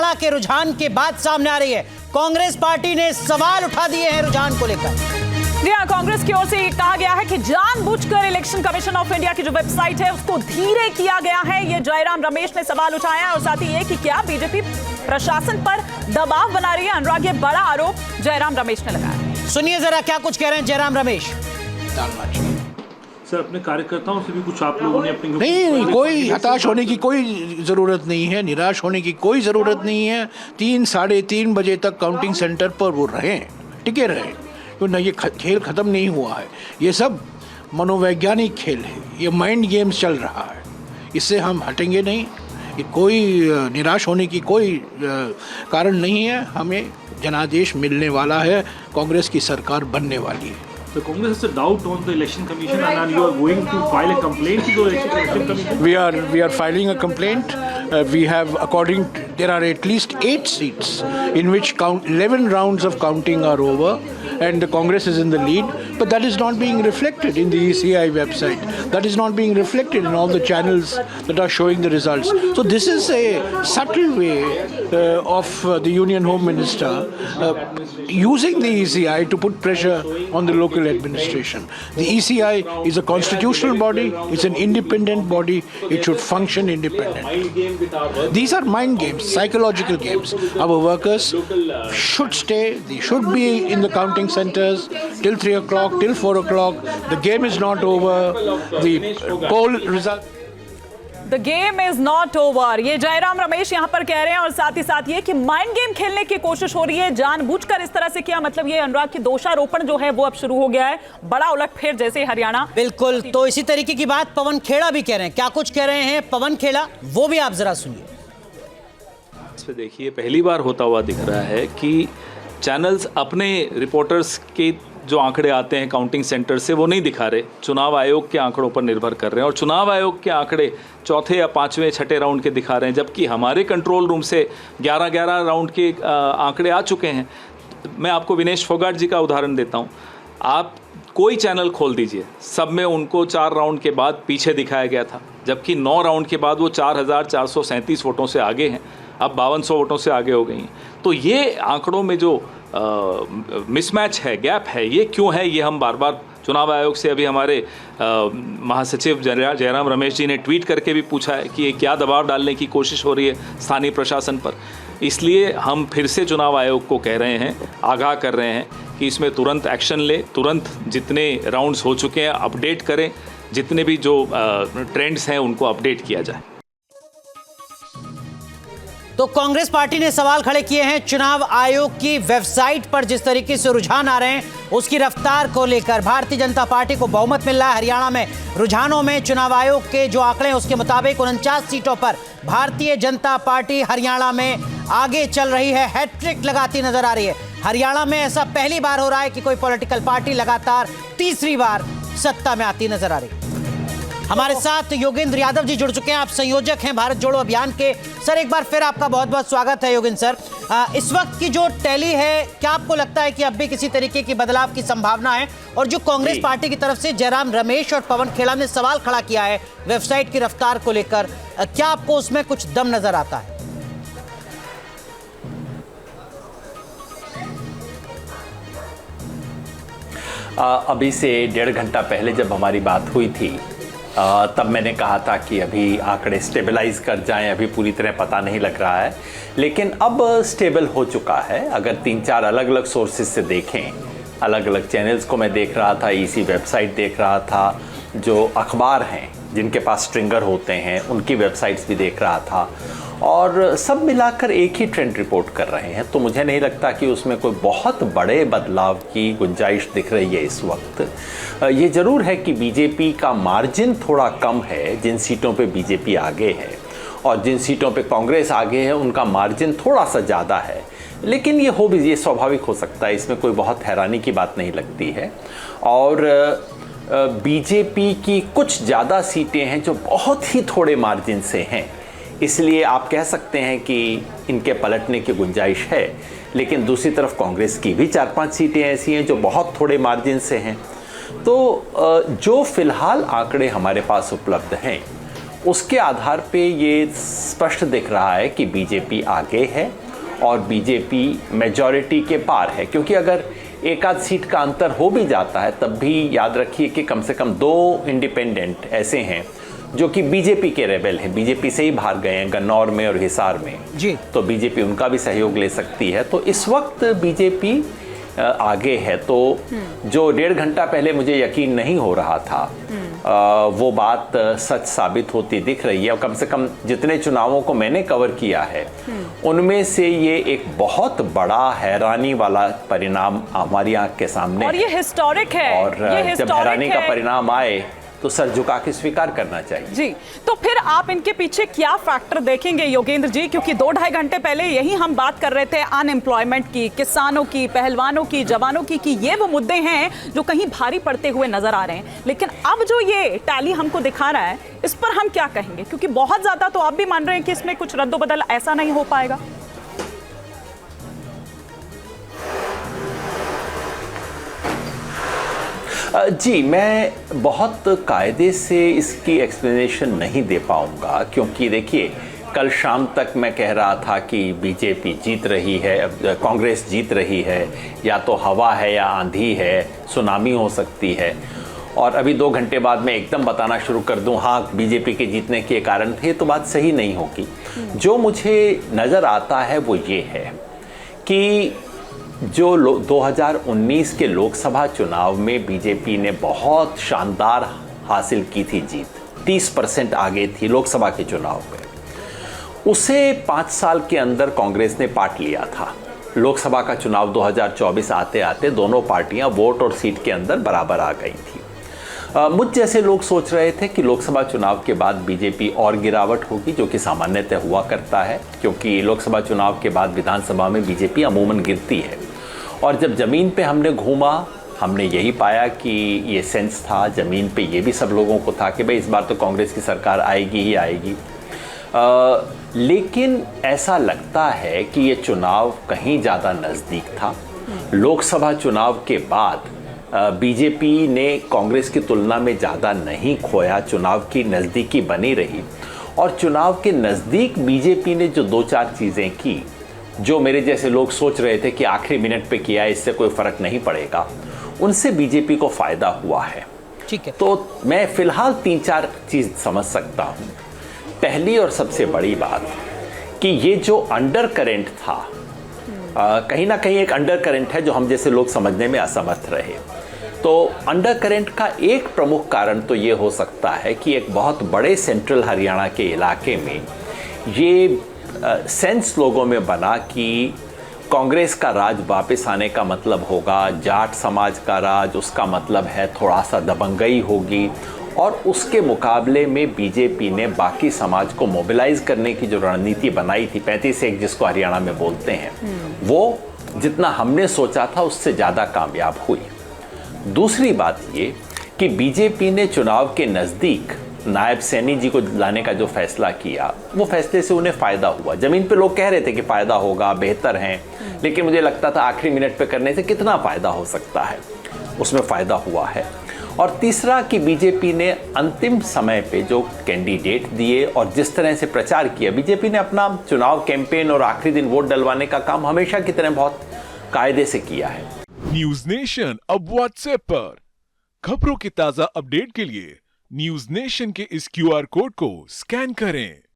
बरामूला के रुझान के बाद सामने आ रही है। कांग्रेस पार्टी ने सवाल उठा दिए हैं रुझान को लेकर। जी हाँ, कांग्रेस की ओर से कहा गया है कि जानबूझकर इलेक्शन कमीशन ऑफ इंडिया की जो वेबसाइट है उसको धीरे किया गया है। ये जयराम रमेश ने सवाल उठाया और साथ ही ये कि क्या बीजेपी प्रशासन पर दबाव बना रही है। अनुराग, ये बड़ा आरोप जयराम रमेश ने लगाया। सुनिए जरा क्या कुछ कह रहे हैं जयराम रमेश। सर, अपने कार्यकर्ताओं से भी कुछ आप लोगों ने अपनी नहीं, कोई हताश होने की कोई ज़रूरत नहीं है, निराश होने की कोई ज़रूरत नहीं है। 3-3:30 बजे तक काउंटिंग सेंटर पर वो रहें, टिके रहें, तो ना ये खेल ख़त्म नहीं हुआ है। ये सब मनोवैज्ञानिक खेल है, ये माइंड गेम्स चल रहा है, इससे हम हटेंगे नहीं। ये कोई निराश होने की कोई कारण नहीं है। हमें जनादेश मिलने वाला है, कांग्रेस की सरकार बनने वाली है। The Congress has a doubt on the election commission and you are going to file a complaint to the election commission? We are filing a complaint. We have, there are at least 8 seats in which 11 rounds of counting are over and the Congress is in the lead, but that is not being reflected in the ECI website. That is not being reflected in all the channels that are showing the results. So this is a subtle way of the Union Home Minister using the ECI to put pressure on the local administration. The ECI is a constitutional body, it's an independent body, it should function independently. These are mind games, psychological games. Our workers should stay, they should be in the counting centers till 3 o'clock, till 4 o'clock. The game is not over. The poll result. The game is not over. ये जयराम रमेश यहाँ पर कह रहे हैं और साथ ही साथ ये कि माइंड गेम खेलने की कोशिश हो रही है, जानबूझकर इस तरह से किया। मतलब ये अनुराग की दोषारोपण जो है वो अब शुरू हो गया है, बड़ा उलटफेर जैसे हरियाणा। बिल्कुल, तो इसी तरीके की बात पवन खेड़ा भी कह रहे हैं। क्या कुछ कह रहे हैं पवन खेड़ा, वो भी आप जरा सुनिए। देखिए, पहली बार होता हुआ दिख रहा है कि चैनल्स अपने रिपोर्टर्स के जो आंकड़े आते हैं काउंटिंग सेंटर से वो नहीं दिखा रहे, चुनाव आयोग के आंकड़ों पर निर्भर कर रहे हैं और चुनाव आयोग के आंकड़े चौथे या पाँचवें छठे राउंड के दिखा रहे हैं, जबकि हमारे कंट्रोल रूम से 11-11 राउंड के आंकड़े आ चुके हैं। मैं आपको विनेश फोगाट जी का उदाहरण देता हूँ। आप कोई चैनल खोल दीजिए, सब में उनको 4 राउंड के बाद पीछे दिखाया गया था, जबकि 9 राउंड के बाद वो 4,437 वोटों से आगे हैं, अब 5200 वोटों से आगे हो गई हैं। तो ये आंकड़ों में जो मिसमैच है, गैप है, ये क्यों है, ये हम बार बार चुनाव आयोग से अभी हमारे महासचिव जयराम रमेश जी ने ट्वीट करके भी पूछा है कि ये क्या दबाव डालने की कोशिश हो रही है स्थानीय प्रशासन पर। इसलिए हम फिर से चुनाव आयोग को कह रहे हैं, आगाह कर रहे हैं कि इसमें तुरंत एक्शन ले, तुरंत जितने राउंड्स हो चुके हैं अपडेट करें, जितने भी जो ट्रेंड्स हैं उनको अपडेट किया जाए। तो कांग्रेस पार्टी ने सवाल खड़े किए हैं चुनाव आयोग की वेबसाइट पर जिस तरीके से रुझान आ रहे हैं उसकी रफ्तार को लेकर। भारतीय जनता पार्टी को बहुमत मिल रहा है हरियाणा में। रुझानों में चुनाव आयोग के जो आंकड़े हैं उसके मुताबिक 49 सीटों पर भारतीय जनता पार्टी हरियाणा में आगे चल रही है, हैट्रिक लगाती नजर आ रही है। हरियाणा में ऐसा पहली बार हो रहा है कि कोई पॉलिटिकल पार्टी लगातार तीसरी बार सत्ता में आती नजर आ रही है। हमारे साथ योगेंद्र यादव जी जुड़ चुके हैं, आप संयोजक हैं भारत जोड़ो अभियान के। सर, एक बार फिर आपका बहुत बहुत स्वागत है योगेंद्र सर। इस वक्त की जो टैली है, क्या आपको लगता है कि अब भी किसी तरीके की बदलाव की संभावना है? और जो कांग्रेस पार्टी की तरफ से जयराम रमेश और पवन खेड़ा ने सवाल खड़ा किया है वेबसाइट की रफ्तार को लेकर, क्या आपको उसमें कुछ दम नजर आता है? अभी से 1.5 घंटा पहले जब हमारी बात हुई थी तब मैंने कहा था कि अभी आंकड़े स्टेबलाइज कर जाएं, अभी पूरी तरह पता नहीं लग रहा है, लेकिन अब स्टेबल हो चुका है। अगर 3-4 अलग अलग सोर्सेज से देखें, अलग अलग चैनल्स को मैं देख रहा था, ईसी वेबसाइट देख रहा था, जो अखबार हैं जिनके पास स्ट्रिंगर होते हैं उनकी वेबसाइट्स भी देख रहा था, और सब मिलाकर एक ही ट्रेंड रिपोर्ट कर रहे हैं। तो मुझे नहीं लगता कि उसमें कोई बहुत बड़े बदलाव की गुंजाइश दिख रही है इस वक्त। ये ज़रूर है कि बीजेपी का मार्जिन थोड़ा कम है, जिन सीटों पे बीजेपी आगे है और जिन सीटों पे कांग्रेस आगे है उनका मार्जिन थोड़ा सा ज़्यादा है, लेकिन ये स्वाभाविक हो सकता है, इसमें कोई बहुत हैरानी की बात नहीं लगती है। और बीजेपी की कुछ ज़्यादा सीटें हैं जो बहुत ही थोड़े मार्जिन से हैं, इसलिए आप कह सकते हैं कि इनके पलटने की गुंजाइश है। लेकिन दूसरी तरफ कांग्रेस की भी 4-5 सीटें ऐसी हैं जो बहुत थोड़े मार्जिन से हैं। तो जो फिलहाल आंकड़े हमारे पास उपलब्ध हैं उसके आधार पे ये स्पष्ट दिख रहा है कि बीजेपी आगे है और बीजेपी मेजॉरिटी के पार है, क्योंकि अगर एक आध सीट का अंतर हो भी जाता है तब भी याद रखिए कि कम से कम 2 इंडिपेंडेंट ऐसे हैं जो कि बीजेपी के रेबल हैं, बीजेपी से ही बाहर गए हैं, गन्नौर में और हिसार में जी। तो बीजेपी उनका भी सहयोग ले सकती है। तो इस वक्त बीजेपी आगे है। तो जो 1.5 घंटा पहले मुझे यकीन नहीं हो रहा था वो बात सच साबित होती दिख रही है। और कम से कम जितने चुनावों को मैंने कवर किया है उनमें से ये एक बहुत बड़ा हैरानी वाला परिणाम हमारी आंख के सामने और ये हिस्टोरिक है। और जब हैरानी का परिणाम आए तो सर झुका के स्वीकार करना चाहिए। जी, तो फिर आप इनके पीछे क्या फैक्टर देखेंगे योगेंद्र जी? क्योंकि 2-2.5 घंटे पहले यही हम बात कर रहे थे अनएम्प्लॉयमेंट की, किसानों की, पहलवानों की, जवानों की, कि ये वो मुद्दे हैं जो कहीं भारी पड़ते हुए नजर आ रहे हैं। लेकिन अब जो ये टैली हमको दिखा रहा है इस पर हम क्या कहेंगे? क्योंकि बहुत ज्यादा तो आप भी मान रहे हैं कि इसमें कुछ रद्दोबदल ऐसा नहीं हो पाएगा। जी, मैं बहुत कायदे से इसकी एक्सप्लेनेशन नहीं दे पाऊंगा, क्योंकि देखिए कल शाम तक मैं कह रहा था कि बीजेपी जीत रही है, कांग्रेस जीत रही है, या तो हवा है या आंधी है, सुनामी हो सकती है। और अभी 2 घंटे बाद मैं एकदम बताना शुरू कर दूं हाँ बीजेपी के जीतने के कारण थे, तो बात सही नहीं होगी। जो मुझे नज़र आता है वो ये है कि जो 2019 के लोकसभा चुनाव में बीजेपी ने बहुत शानदार हासिल की थी जीत, 30% आगे थी लोकसभा के चुनाव में, उसे 5 साल के अंदर कांग्रेस ने पाट लिया था। लोकसभा का चुनाव 2024 आते आते दोनों पार्टियां वोट और सीट के अंदर बराबर आ गई थी। मुझ जैसे लोग सोच रहे थे कि लोकसभा चुनाव के बाद बीजेपी और गिरावट होगी, जो कि सामान्यतः हुआ करता है, क्योंकि लोकसभा चुनाव के बाद विधानसभा में बीजेपी अमूमन गिरती है। और जब ज़मीन पे हमने घूमा हमने यही पाया कि ये सेंस था ज़मीन पे, ये भी सब लोगों को था कि भाई इस बार तो कांग्रेस की सरकार आएगी ही आएगी। लेकिन ऐसा लगता है कि ये चुनाव कहीं ज़्यादा नज़दीक था। लोकसभा चुनाव के बाद बीजेपी ने कांग्रेस की तुलना में ज़्यादा नहीं खोया, चुनाव की नज़दीकी बनी रही। और चुनाव के नज़दीक बीजेपी ने जो 2-4 चीज़ें की, जो मेरे जैसे लोग सोच रहे थे कि आखिरी मिनट पे किया है, इससे कोई फ़र्क नहीं पड़ेगा, उनसे बीजेपी को फ़ायदा हुआ है। ठीक है। तो मैं फ़िलहाल 3-4 चीज़ समझ सकता हूँ। पहली और सबसे बड़ी बात कि ये जो अंडर करेंट था, कहीं ना कहीं एक अंडर करेंट है जो हम जैसे लोग समझने में असमर्थ रहे। तो अंडर करेंट का एक प्रमुख कारण तो ये हो सकता है कि एक बहुत बड़े सेंट्रल हरियाणा के इलाके में ये सेंस लोगों में बना कि कांग्रेस का राज वापस आने का मतलब होगा जाट समाज का राज, उसका मतलब है थोड़ा सा दबंगई होगी। और उसके मुकाबले में बीजेपी ने बाकी समाज को मोबिलाइज करने की जो रणनीति बनाई थी 35-1 जिसको हरियाणा में बोलते हैं, वो जितना हमने सोचा था उससे ज़्यादा कामयाब हुई। दूसरी बात ये कि बीजेपी ने चुनाव के नज़दीक नायब सैनी जी को लाने का जो फैसला किया, वो फैसले से उन्हें फ़ायदा हुआ। ज़मीन पे लोग कह रहे थे कि फ़ायदा होगा, बेहतर हैं, लेकिन मुझे लगता था आखिरी मिनट पे करने से कितना फ़ायदा हो सकता है, उसमें फ़ायदा हुआ है। और तीसरा कि बीजेपी ने अंतिम समय पे जो कैंडिडेट दिए और जिस तरह से प्रचार किया, बीजेपी ने अपना चुनाव कैंपेन और आखिरी दिन वोट डलवाने का काम हमेशा की तरह बहुत कायदे से किया है। न्यूज नेशन अब व्हाट्सएप पर खबरों की ताजा अपडेट के लिए न्यूज नेशन के इस QR कोड को स्कैन करें।